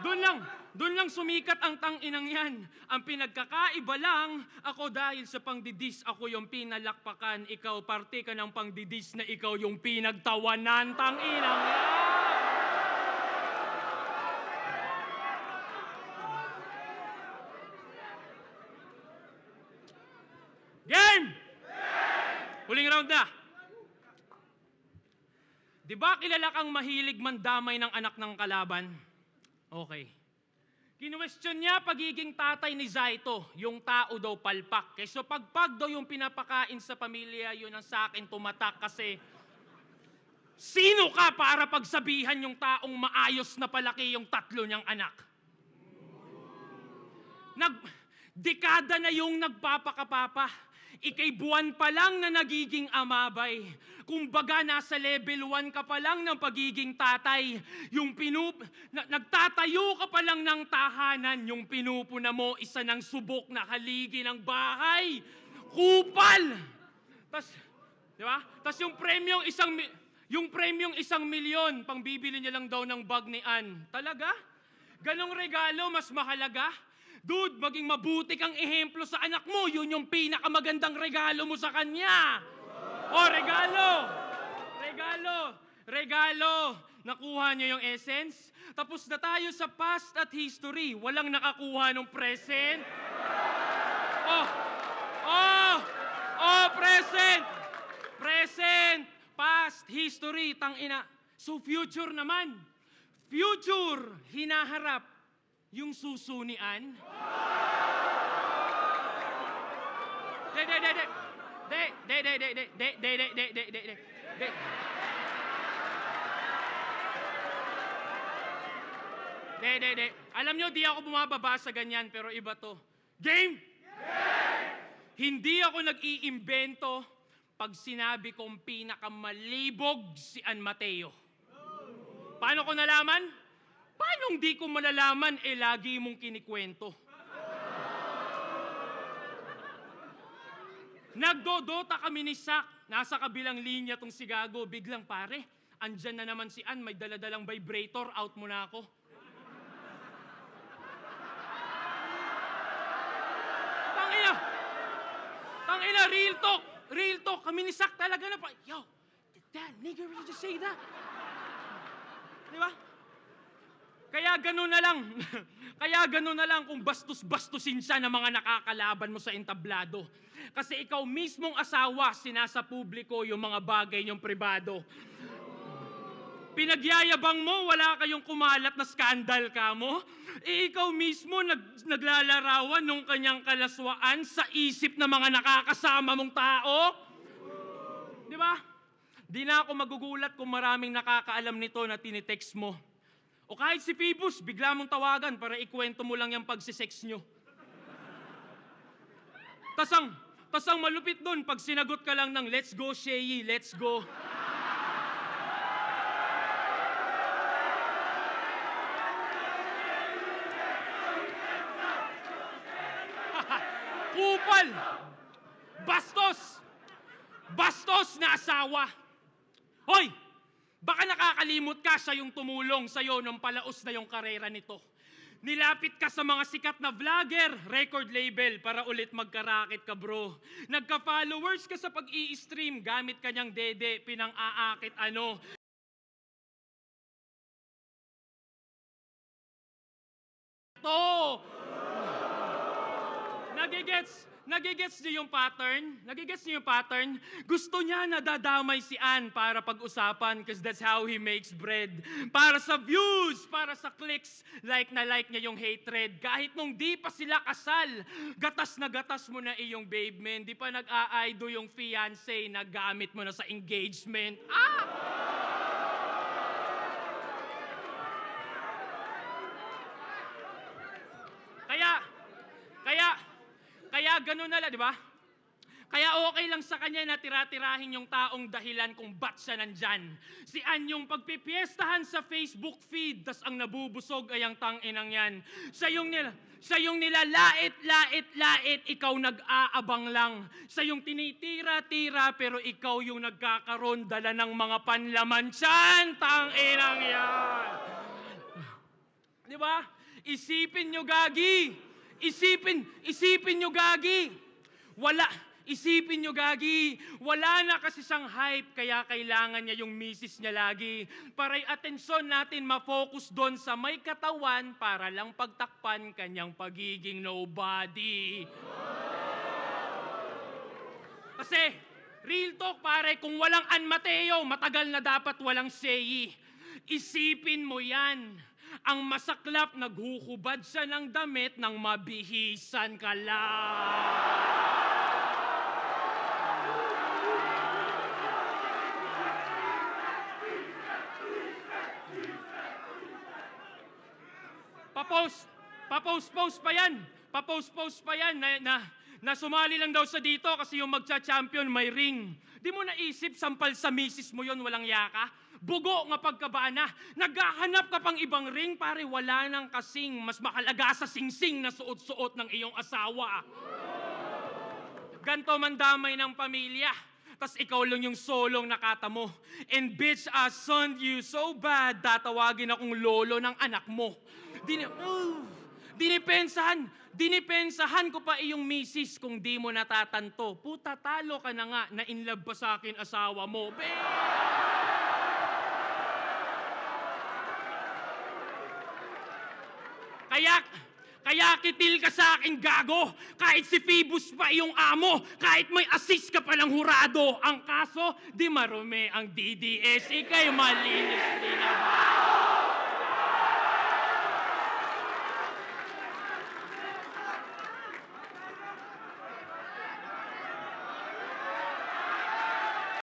Doon lang sumikat ang tang-inang yan. Ang pinagkakaiba lang, ako dahil sa pangdidis, ako yung pinalakpakan. Ikaw, parte ka ng pangdidis na ikaw yung pinagtawanan, tang-inang yan. Game! Huling round na. Di ba kilala kang mahilig mandamay ng anak ng kalaban? Okay. Kinwestiyon niya pagiging tatay ni Zaito, yung tao daw palpak. So pagpag daw yung pinapakain sa pamilya, yun ang sa akin tumatak kasi sino ka para pagsabihan yung taong maayos na palaki yung tatlo niyang anak? Dekada na yung nagpapakapapa. Ikay buwan pa lang na nagiging amabay. Kumbaga nasa level 1 ka pa lang ng pagiging tatay. Nagtatayo ka pa lang ng tahanan. Yung pinupuna mo, isa ng subok na haligi ng bahay. Kupal! Di ba? Tas yung premyong isang milyon, pang bibili niya lang daw ng bag ni Ann. Talaga? Ganong regalo mas mahalaga? Dude, maging mabuti kang ehemplo sa anak mo. Yun yung pinakamagandang regalo mo sa kanya. O, regalo. Nakuha niyo yung essence? Tapos na tayo sa past at history. Walang nakakuha ng present. Present. Past, history, tangina. So future naman. Future, hinaharap. Yung susunian? Alam nyo, di ako bumababa sa ganyan, pero iba to. Game! Hindi ako nag-iimbento pag sinabi kong pinakamalibog si Ann Mateo. Paano ko nalaman? Paano hindi ko malalaman, lagi mong kinikwento? Nagdodota kami ni Sak. Nasa kabilang linya tong si Gago. Biglang pare, andyan na naman si Ann, may daladalang vibrator, out mo na ako. Tangina, real talk. Kami ni Sak talaga na pa, yo, did that nigga really just say that? Di ba? Kaya gano'n na lang kung bastos-bastusin siya ng mga nakakalaban mo sa entablado. Kasi ikaw mismong asawa, sinasa publiko yung mga bagay niyong pribado. Pinagyayabang mo, wala kayong kumalat na skandal ka mo. Ikaw mismo naglalarawan ng kanyang kalaswaan sa isip ng mga nakakasama mong tao. Di ba? Di na ako magugulat kung maraming nakakaalam nito na tinitext mo. O kahit si Phoebus, bigla mong tawagan para ikwento mo lang yung pagsisex nyo. Tasang malupit doon, pag sinagot ka lang ng, let's go, Shei, let's go. Kupal! Bastos na asawa! Hoy! Baka nakakalimot ka, siya yung tumulong sa'yo nung palaos na yung karera nito. Nilapit ka sa mga sikat na vlogger, record label, para ulit magkarakit ka, bro. Nagka-followers ka sa pag-i-stream, gamit kanyang dede, pinang-aakit ano. Nagigets niyo yung pattern? Gusto niya nadadamay si Ann para pag-usapan because that's how he makes bread. Para sa views, para sa clicks, like niya yung hatred. Kahit nung di pa sila kasal, gatas na gatas mo na iyong babe man. Di pa nag-aaido yung fiancé, nagamit mo na sa engagement. Kaya gano'n na lang, di ba? Kaya okay lang sa kanya na tira-tirahin yung taong dahilan kung ba't siya nandyan. Si Ann yung pagpipiestahan sa Facebook feed, tas ang nabubusog ay ang tang-inang yan. Siya yung nilalait, ikaw nag-aabang lang. Siya yung tinitira-tira, pero ikaw yung nagkakaroon, dala ng mga panlaman tiyan, tang-inang yan. Di ba? Isipin nyo, Gagi. Isipin nyo, Gagi. Isipin nyo, Gagi. Wala na kasi siyang hype, kaya kailangan niya yung misis niya lagi. Para atensyon natin ma-focus doon sa may katawan para lang pagtakpan kanyang pagiging nobody. Kasi, real talk pare, kung walang An Mateo, matagal na dapat walang Seyi. Isipin mo yan. Ang masaklap, naghuhubad siya ng damit nang mabihisan ka lang. Papost pa yan. Papost pa yan na sumali lang daw sa dito kasi yung magcha-champion may ring. Di mo naisip, sampal sa misis mo yon, walang yaka? Bugo nga pagkabana. Naghahanap ka pang ibang ring, pare, wala nang kasing mas mahalaga sa singsing na suot-suot ng iyong asawa. Ganto man damay ng pamilya. Tas ikaw lang yung solong nakata mo. And bitch, I son you so bad, tatawagin akong lolo ng anak mo. Dinipensahan ko pa iyong misis kung di mo natatanto. Puta, talo ka na nga na in love pa sa akin asawa mo. Kaya kitil ka sa akin, gago. Kahit si Phoebus pa iyong amo, kahit may assist ka palang hurado. Ang kaso, di marumi ang DDS, ikay malinis din naman.